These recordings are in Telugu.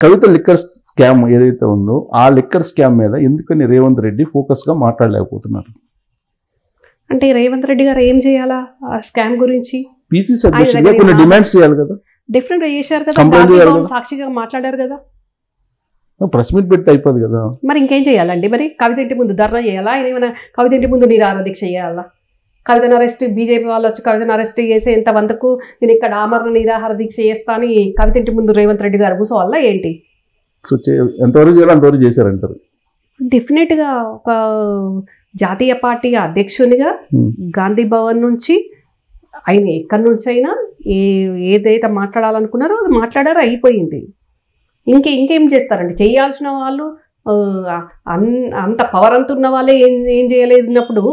కవిత లిక్కర్ స్కామ్ ఏదైతే ఉందో ఆ లిక్కర్ స్కామ్ మీద ఎందుకని రేవంత్ రెడ్డి ఫోకస్గా మాట్లాడలేకపోతున్నారు? అంటే రేవంత్ రెడ్డి గారు ఏం చేయాలా ఆ స్కామ్ గురించి? పిసిసి అధ్యక్షుడిగా కొన్ని డిమాండ్స్ చేయాలి కదా, డిఫరెంట్ గా చేశారు కదా, కంప్లైంట్ చేయాలి కదా, సాక్షిగా మాట్లాడారు కదా, ప్రెస్ మీట్ పెడితే అయిపోదు కదా. మరి ఇంకేం చేయాలండి? మరి కవిత ఇంటి ముందు ధర్నా చేయాలా? ఆయన ఏమైనా కవిత ఇంటి ముందు నిరాహార దీక్ష చేయాలా? కవితను అరెస్ట్ బీజేపీ వాళ్ళు వచ్చి కవితను అరెస్ట్ చేసేంత వందకు నేను ఇక్కడ ఆమరణ నిరాహార దీక్ష చేస్తా అని కవిత ఇంటి ముందు రేవంత్ రెడ్డి గారు కూర్చోవాలా ఏంటి? సో ఎంతవరకు చేయాలి అంతవరకు చేశారంటారు. డెఫినెట్గా ఒక జాతీయ పార్టీ అధ్యక్షునిగా గాంధీ భవన్ నుంచి ఆయన ఎక్కడి నుంచి అయినా ఏదైతే మాట్లాడాలనుకున్నారో అది మాట్లాడారో అయిపోయింది. ఇంకేం చేస్తారండి? చేయాల్సిన వాళ్ళు అంత పవర్ అంత ఉన్న వాళ్ళే ఏం చేయలేనప్పుడు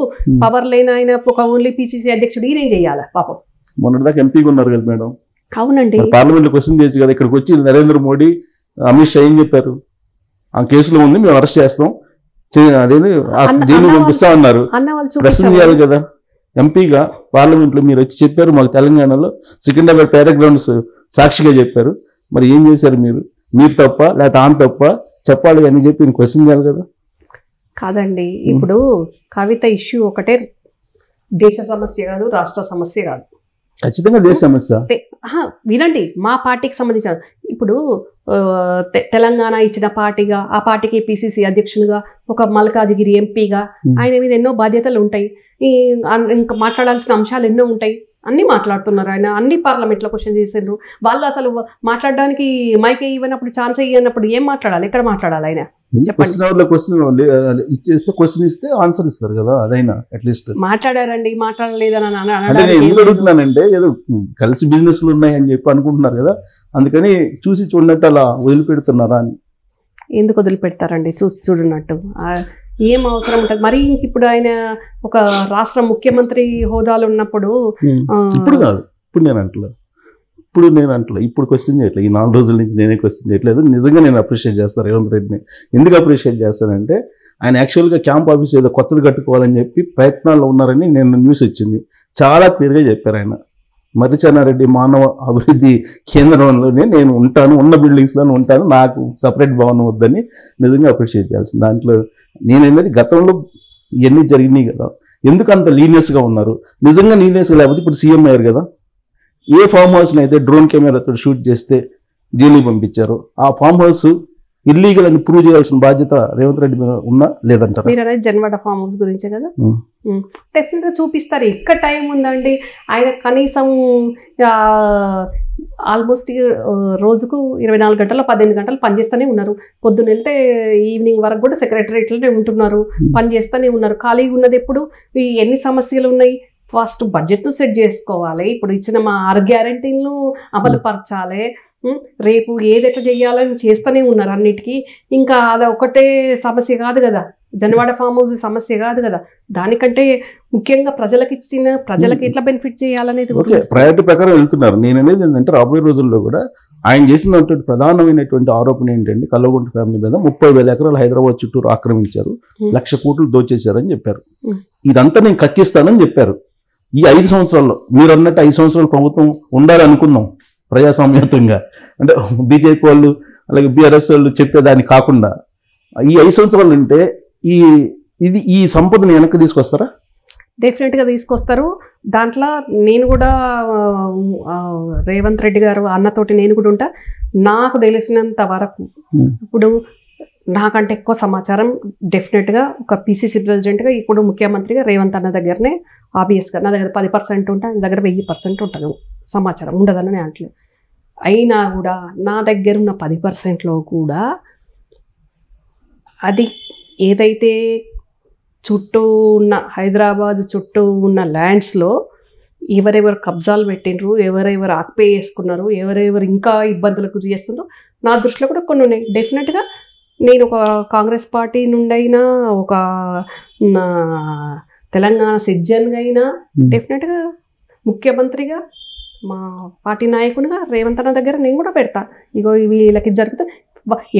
పవర్ లేని ఆయన ఒక ఓన్లీ పిసిసి అధ్యక్షుడు ఈయనేం చేయాలి పాపం? మొన్నటిదాకా ఎంపీగా ఉన్నారు కదా మేడం. అవునండి, పార్లమెంట్ లో క్వశ్చన్ చేసి కదా ఇక్కడికి వచ్చి నరేంద్ర మోడీ అమిత్ షా ఏం చెప్పారు? ఆ కేసులో ఉంది, మేము అరెస్ట్ చేస్తాం, అదేది జైలు పంపిస్తా అన్నారు. ప్రశ్న చేయాలి కదా. ఎంపీగా పార్లమెంట్ లో మీరు వచ్చి చెప్పారు మాకు తెలంగాణలో సికింద్రాబాద్ పారాగ్రౌండ్స్ సాక్షిగా చెప్పారు, మరి ఏం చేశారు మీరు తప్ప లేకపోతే ఆమె తప్ప చెప్పాలి అని చెప్పి క్వశ్చన్ చేయాలి కదా. కాదండి, ఇప్పుడు కవిత ఇష్యూ ఒకటే దేశ సమస్య కాదు, రాష్ట్ర సమస్య కాదు, ఖచ్చితంగా దేశ సమస్య. వినండి, మా పార్టీకి సంబంధించిన ఇప్పుడు తెలంగాణ ఇచ్చిన పార్టీగా ఆ పార్టీకి పిసిసి అధ్యక్షునిగా ఒక మల్కాజిగిరి ఎంపీగా ఆయన మీద ఎన్నో బాధ్యతలు ఉంటాయి, ఇంకా మాట్లాడాల్సిన అంశాలు ఎన్నో ఉంటాయి. అన్నీ మాట్లాడుతున్నారు ఆయన, అన్ని పార్లమెంట్లో క్వశ్చన్ చేసిండ్రు. వాళ్ళు అసలు మాట్లాడడానికి మైక్ ఇవ్వనప్పుడు ఛాన్స్ ఇవ్వనప్పుడు ఏం మాట్లాడాలి? ఎక్కడ మాట్లాడాలి? ఆయన క్వశ్చన్ ఇస్తే ఆన్సర్ ఇస్తారు కదా, అదైనా అట్లీస్ట్ మాట్లాడారండి మాట్లాడలేదని ఎందుకు అడుగుతున్నానంటే ఏదో కలిసి బిజినెస్లు ఉన్నాయని చెప్పి అనుకుంటున్నారు కదా, అందుకని చూసి చూడనట్టు అలా వదిలిపెడుతున్నారా అని. ఎందుకు వదిలిపెడతారండి చూసి చూడనట్టు? ఏం అవసరం ఉంటుంది మరి? ఇప్పుడు ఆయన ఒక రాష్ట్ర ముఖ్యమంత్రి హోదాలో ఉన్నప్పుడు ఇప్పుడు కాదు, ఇప్పుడు నేను అంటలే, ఇప్పుడు క్వశ్చన్ చేయట్లేదు. ఈ 4 రోజుల నుంచి నేనే క్వశ్చన్ చేయట్లేదు. నిజంగా నేను అప్రిషియేట్ చేస్తాను రేవంత్ రెడ్డిని. ఎందుకు అప్రిషియేట్ చేస్తానంటే ఆయన యాక్చువల్గా క్యాంప్ ఆఫీస్ ఏదో కొత్తది కట్టుకోవాలని చెప్పి ప్రయత్నాల్లో ఉన్నారని నేను న్యూస్ వచ్చింది. చాలా క్లియర్గా చెప్పారు ఆయన. మర్రిచెన్నారెడ్డి మానవ అభివృద్ధి కేంద్రంలోనే నేను ఉంటాను, ఉన్న బిల్డింగ్స్లోనే ఉంటాను, నాకు సపరేట్ భవనం వద్దని నిజంగా అప్రిషియేట్ చేయాల్సింది. దాంట్లో నేనేది గతంలో ఇవన్నీ జరిగినాయి కదా, ఎందుకు అంత లీనియస్గా ఉన్నారు? నిజంగా లీనియస్గా లేకపోతే ఇప్పుడు సీఎం అయ్యారు కదా, ఏ ఫామ్ హౌస్ని అయితే డ్రోన్ కెమెరాతో షూట్ చేస్తే జైలుకి పంపించారు, ఆ ఫామ్ హౌస్ ఇల్లీగల్ అని ప్రూవ్ చేయాల్సిన బాధ్యత రేవంత్ రెడ్డి మీద ఉన్నా లేదంటారు? మీరు అనేది జన్వాడ ఫామ్ హౌస్ గురించే కదా, డెఫినెట్గా చూపిస్తారు. ఎక్కడ టైం ఉందండి? ఆయన కనీసం ఆల్మోస్ట్ రోజుకు 24 గంటలు 18 గంటలు పనిచేస్తూనే ఉన్నారు. పొద్దున్న వెళ్తే ఈవినింగ్ వరకు కూడా సెక్రటరేట్లోనే ఉంటున్నారు, పనిచేస్తూనే ఉన్నారు. ఖాళీగా ఉన్నది ఎప్పుడు? ఎన్ని సమస్యలు ఉన్నాయి? ఫస్ట్ బడ్జెట్ను సెట్ చేసుకోవాలి, ఇప్పుడు ఇచ్చిన మా 6 గ్యారెంటీలను అమలు పరచాలి, రేపు ఏది ఎట్లా చేయాలని చేస్తూనే ఉన్నారు అన్నిటికీ. ఇంకా అది ఒకటే సమస్య కాదు కదా, జన్వాడ ఫామ్ హౌస్ సమస్య కాదు కదా. దానికంటే ముఖ్యంగా ప్రజలకి ఎట్లా బెనిఫిట్ చేయాలనేది ప్రయారిటీ ప్రకారం వెళ్తున్నారు. నేను అనేది ఏంటంటే రాబోయే రోజుల్లో కూడా ఆయన చేసినటువంటి ప్రధానమైనటువంటి ఆరోపణ ఏంటంటే కల్వకుంట్ల ఫ్యామిలీ మీద 30,000 ఎకరాలు హైదరాబాద్ చుట్టూరు ఆక్రమించారు, 1,00,000 కోట్లు దోచేశారని చెప్పారు. ఇదంతా నేను కక్కిస్తానని చెప్పారు. ఈ 5 సంవత్సరాల్లో మీరు అన్నట్టు 5 సంవత్సరాలు ప్రభుత్వం ఉండాలనుకున్నాం ప్రజాస్వామ్యతంగా, అంటే బీజేపీ వాళ్ళు అలాగే బీఆర్ఎస్ వాళ్ళు చెప్పేదాన్ని కాకుండా ఈ 5 సంవత్సరాలు అంటే ఈ సంపదను వెనక్కి తీసుకొస్తారా? డెఫినెట్గా తీసుకొస్తారు. దాంట్లో నేను కూడా రేవంత్ రెడ్డి గారు అన్నతోటి నేను కూడా ఉంటా. నాకు తెలిసినంత వరకు ఇప్పుడు నాకంటే ఎక్కువ సమాచారం డెఫినెట్గా ఒక పిసిసి ప్రెసిడెంట్గా ఇప్పుడు ముఖ్యమంత్రిగా రేవంత్ అన్న దగ్గరనే ఆబ్వియస్గా నా దగ్గర 10% ఉంటా, ఆయన దగ్గర 1000% ఉంటాను సమాచారం ఉండదని నేను అంటలేదు. అయినా కూడా నా దగ్గర ఉన్న 10%లో కూడా అది ఏదైతే చుట్టూ ఉన్న హైదరాబాద్ చుట్టూ ఉన్న ల్యాండ్స్లో ఎవరెవరు కబ్జాలు పెట్టినరు, ఎవరెవరు ఆక్పే చేసుకున్నారు, ఎవరెవరు ఇంకా ఇబ్బందులకు గురి చేస్తున్నారు, నా దృష్టిలో కూడా కొన్ని ఉన్నాయి. డెఫినెట్గా నేను ఒక కాంగ్రెస్ పార్టీ నుండి అయినా ఒక తెలంగాణ సిటిజన్గా అయినా డెఫినెట్గా ముఖ్యమంత్రిగా మా పార్టీ నాయకునిగా రేవంత్ అన్న దగ్గర నేను కూడా పెడతా. ఇగో వీళ్ళకి జరుగుతా,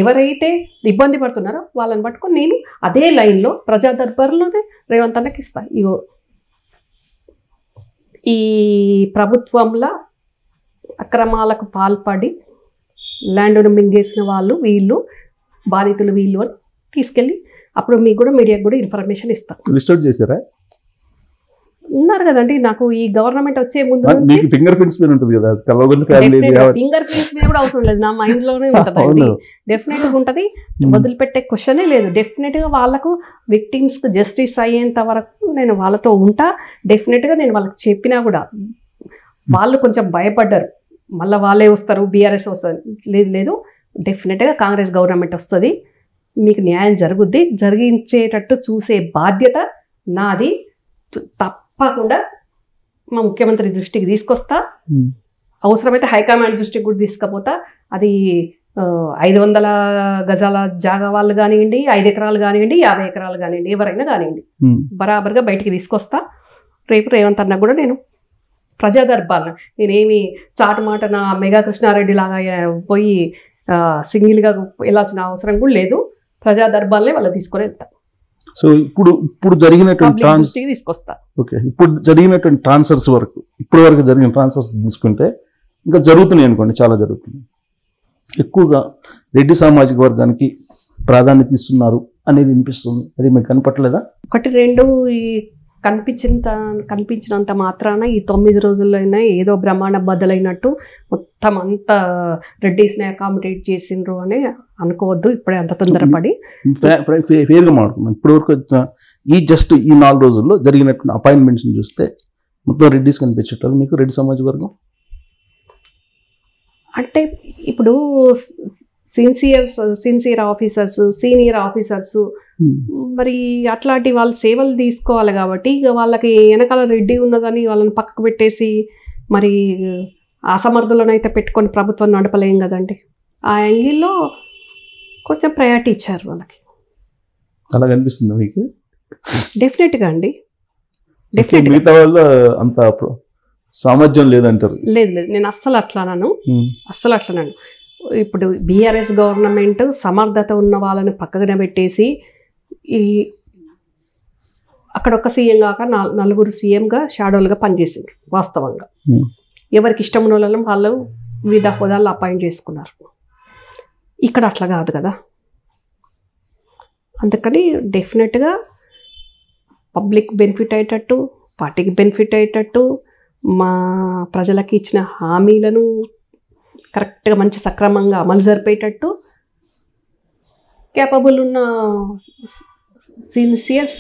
ఎవరైతే ఇబ్బంది పడుతున్నారో వాళ్ళని పట్టుకొని నేను అదే లైన్లో ప్రజా దర్బార్లోనే రేవంత్ అన్నకి ఇస్తాను. ఇగో ఈ ప్రభుత్వంలో అక్రమాలకు పాల్పడి ల్యాండ్ను మింగేసిన వాళ్ళు వీళ్ళు, బాధితులు వీళ్ళు అని తీసుకెళ్ళి అప్పుడు మీకు కూడా మీడియాకి కూడా ఇన్ఫర్మేషన్ ఇస్తాం. లిస్ట్ అవుట్ చేశారా? ఉన్నారు కదండి, నాకు ఈ గవర్నమెంట్ వచ్చే ముందు నుంచి ఫింగర్ ప్రింట్స్ మీద ఉంటుంది కదా, కల్వకుంట్ల ఫ్యామిలీ ఫింగర్ ప్రింట్స్ మీద కూడా అవసరం లేదు, నా మైండ్ లోనే ఉంటదండి. డెఫినెట్ గా ఉంటది, వదిలిపెట్టే క్వశ్చనే లేదు. డెఫినెట్ గా వాళ్ళకు విక్టిమ్స్ కు జస్టిస్ అయ్యేంత వరకు నేను వాళ్ళతో ఉంటా. డెఫినెట్ గా నేను వాళ్ళకి చెప్పినా కూడా వాళ్ళు కొంచెం భయపడ్డారు, మళ్ళీ వాళ్ళే వస్తారు, బీఆర్ఎస్ వస్తుంది. లేదు, డెఫినెట్ గా కాంగ్రెస్ గవర్నమెంట్ వస్తుంది, మీకు న్యాయం జరుగుద్ది, జరిగించేటట్టు చూసే బాధ్యత నాది. తప్పకుండా మా ముఖ్యమంత్రి దృష్టికి తీసుకొస్తా, అవసరమైతే హైకమాండ్ దృష్టికి కూడా తీసుకుపోతా. అది 500 గజాల జాగా వాళ్ళు కానివ్వండి, 5 ఎకరాలు కానివ్వండి, 50 ఎకరాలు కానివ్వండి, ఎవరైనా కానివ్వండి, బరాబర్గా బయటికి తీసుకొస్తా. రేపు రేవంత్ అన్న కూడా నేను ప్రజా దర్బార్ను, నేనేమి చాటుమాట నా మెగా కృష్ణారెడ్డి లాగా పోయి సింగిల్గా వెళ్ళాల్సిన అవసరం కూడా లేదు. ప్రజా దర్బార్లే వాళ్ళు తీసుకొని వెళ్తా. సో ఇప్పుడు జరిగినటువంటి తీసుకొస్తా. ఓకే, ఇప్పుడు జరిగినటువంటి ట్రాన్స్ఫర్స్ వరకు, ఇప్పటి వరకు జరిగిన ట్రాన్స్ఫర్స్ తీసుకుంటే ఇంకా జరుగుతున్నాయి అనుకోండి, చాలా జరుగుతున్నాయి. ఎక్కువగా రెడ్డి సామాజిక వర్గానికి ప్రాధాన్యత ఇస్తున్నారు అనేది వినిపిస్తుంది. అది మీకు కనపట్లేదా? 1, 2 ఈ కనిపించినంత మాత్రాన ఈ 9 రోజుల్లో అయినా ఏదో బ్రహ్మాండ బద్దలైనట్టు మొత్తం అంతా రెడ్డిస్ని అకామిడేట్ చేసిండ్రు అని అనుకోవద్దు. ఇప్పుడే అంత తొందరపడి ఫేర్గా మాట్లాడుతున్నాం. ఇప్పటివరకు ఈ 4 రోజుల్లో జరిగినటువంటి అపాయింట్మెంట్స్ని చూస్తే మొత్తం రెడ్డిస్ కనిపించట్లేదు మీకు, రెడ్డి సమాజ వర్గం అంటే ఇప్పుడు సిన్సియర్ ఆఫీసర్స్, సీనియర్ ఆఫీసర్స్, మరి అట్లాంటి వాళ్ళు సేవలు తీసుకోవాలి కాబట్టి ఇక వాళ్ళకి వెనకాల రెడ్డి ఉన్నదని వాళ్ళని పక్కకు పెట్టేసి మరి అసమర్థులను అయితే పెట్టుకొని ప్రభుత్వం నడపలేం కదండి. ఆ యాంగిల్లో కొంచెం ప్రయారిటీ ఇచ్చారు వాళ్ళకి. అలా కనిపిస్తుంది మీకు? డెఫినెట్గా అండి, మిగతా వాళ్ళు అంత సామర్థ్యం లేదంటారు? లేదు, నేను అస్సలు అట్లానను. ఇప్పుడు బీఆర్ఎస్ గవర్నమెంట్ సమర్థత ఉన్న వాళ్ళని పక్కన పెట్టేసి ఈ అక్కడ ఒక సీఎం కాక 4 సీఎంగా షాడోలుగా పనిచేసిండ్రు. వాస్తవంగా ఎవరికి ఇష్టం ఉన్న వాళ్ళని వాళ్ళు వివిధ హోదాల్లో అపాయింట్ చేసుకున్నారు. ఇక్కడ అట్లా కాదు కదా. అందుకని డెఫినెట్గా పబ్లిక్ బెనిఫిట్ అయ్యేటట్టు, పార్టీకి బెనిఫిట్ అయ్యేటట్టు, మా ప్రజలకి ఇచ్చిన హామీలను కరెక్ట్గా మంచి సక్రమంగా అమలు జరిపేటట్టు కేపబుల్ ఉన్న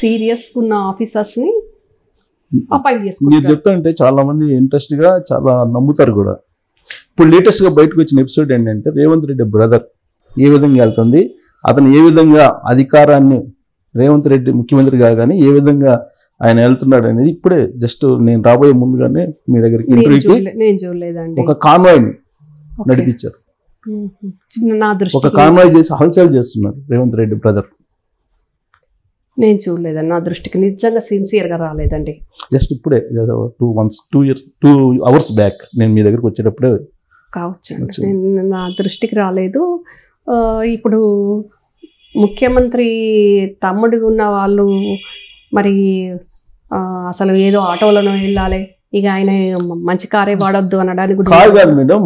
సీరియస్ ఉన్న ఆఫీసర్స్ని అపాయింట్ చేసుకుంటారు. మీరు చెప్తా అంటే చాలా మంది ఇంట్రెస్ట్గా చాలా నమ్ముతారు కూడా. ఇప్పుడు లేటెస్ట్గా బయటకు వచ్చిన ఎపిసోడ్ ఏంటంటే రేవంత్ రెడ్డి బ్రదర్ ఏ విధంగా వెళ్తుంది, అతను ఏ విధంగా అధికారాన్ని రేవంత్ రెడ్డి ముఖ్యమంత్రి కాగానే ఏ విధంగా ఆయన వెళ్తున్నాడు అనేది ఇప్పుడే జస్ట్ నేను రాబోయే ముందుగానే మీ దగ్గరికి ఇంటర్వ్యూకి ఒక కాన్వాయ్ని నడిపించారు. ఒక కాన్వాయ్ చేసి హల్చల్ చేస్తున్నారు రేవంత్ రెడ్డి బ్రదర్. నేను చూడలేదండి, నా దృష్టికి నిజంగా సిన్సియర్గా రాలేదండి. జస్ట్ ఇప్పుడే 2 hours బ్యాక్ నేను మీ దగ్గరికి వచ్చేటప్పుడే కావచ్చు, నా దృష్టికి రాలేదు. ఇప్పుడు ముఖ్యమంత్రి తమ్ముడు ఉన్న వాళ్ళు మరి అసలు ఏదో ఆటోలను వెళ్ళాలి, ఇక ఆయన మంచి కారే వాడొద్దు అనడానికి కార్ కాదు మేడం,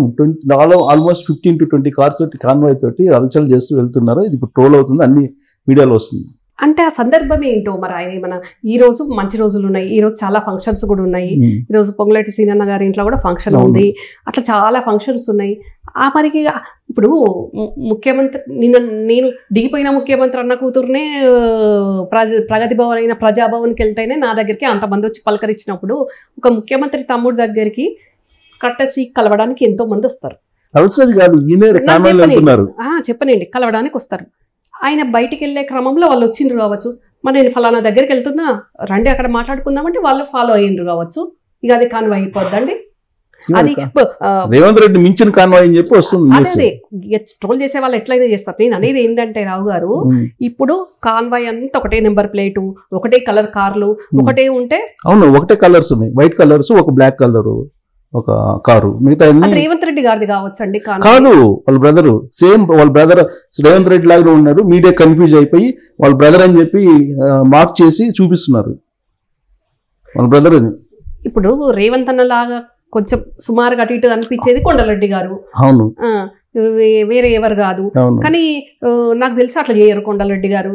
ఆల్మోస్ట్ 15 to 20 కార్స్ తోటి కాన్వాయ్ తోటి హల్చల్ చేస్తూ వెళ్తున్నారు. ఇది ఇప్పుడు ట్రోల్ అవుతుంది, అన్ని మీడియాలో వస్తుంది. అంటే ఆ సందర్భం ఏంటో మరి ఆయన ఏమన్నా ఈ రోజు మంచి రోజులు ఉన్నాయి, ఈ రోజు చాలా ఫంక్షన్స్ కూడా ఉన్నాయి. ఈరోజు పొంగులేటి సీనన్న గారి ఇంట్లో కూడా ఫంక్షన్ ఉంది, అట్లా చాలా ఫంక్షన్స్ ఉన్నాయి. ఆ మరికి ఇప్పుడు ముఖ్యమంత్రి నేను దిగిపోయిన ముఖ్యమంత్రి అన్న కూతురునే ప్రగతి భవన్ అయిన ప్రజాభవన్కి వెళ్తేనే నా దగ్గరికి అంతమంది వచ్చి పలకరించినప్పుడు ఒక ముఖ్యమంత్రి తమ్ముడు దగ్గరికి కట్టసి కలవడానికి ఎంతో మంది వస్తారు. చెప్పనండి, కలవడానికి వస్తారు. ఆయన బయటికి వెళ్ళే క్రమంలో వాళ్ళు వచ్చిండ్రు కావచ్చు, మరి నేను ఫలానా దగ్గరికి వెళ్తున్నా రండి అక్కడ మాట్లాడుకుందామంటే వాళ్ళు ఫాలో అయ్యిండ్రు కావచ్చు. ఇక అది కాన్వాయ్ అయిపోద్దండి. అది రేవంత్ రెడ్డి మించిన కాన్వాయ్ అని చెప్పి వస్తుంది. అదే ట్రోల్ చేసే వాళ్ళు ఎట్లయినా చేస్తారు. నేను అనేది ఏంటంటే రావు గారు, ఇప్పుడు కాన్వాయ్ అంతా ఒకటే నెంబర్ ప్లేటు, ఒకటే కలర్ కార్లు, ఒకటే ఉంటే అవును ఒకటే కలర్స్ ఉన్నాయి, వైట్ కలర్స్, ఒక బ్లాక్ కలర్ ఒక కారు, మిగతా రేవంత్ రెడ్డి గారిది కావచ్చు అండి. కాదు, వాళ్ళ బ్రదర్ సేమ్, వాళ్ళ బ్రదర్ రేవంత్ రెడ్డి లాగా ఉన్నాడు. మీడియా కన్ఫ్యూజ్ అయిపోయి వాళ్ళ బ్రదర్ అని చెప్పి మార్క్ చేసి చూపిస్తున్నారు వాళ్ళ బ్రదర్. ఇప్పుడు రేవంత్ అన్న లాగా కొంచెం సుమారుగా అటు ఇటు అనిపించేది కొండలరెడ్డి గారు. అవును, వేరే ఎవరు కాదు. అవును కానీ నాకు తెలిసి అట్లా చేయరు కొండలరెడ్డి గారు.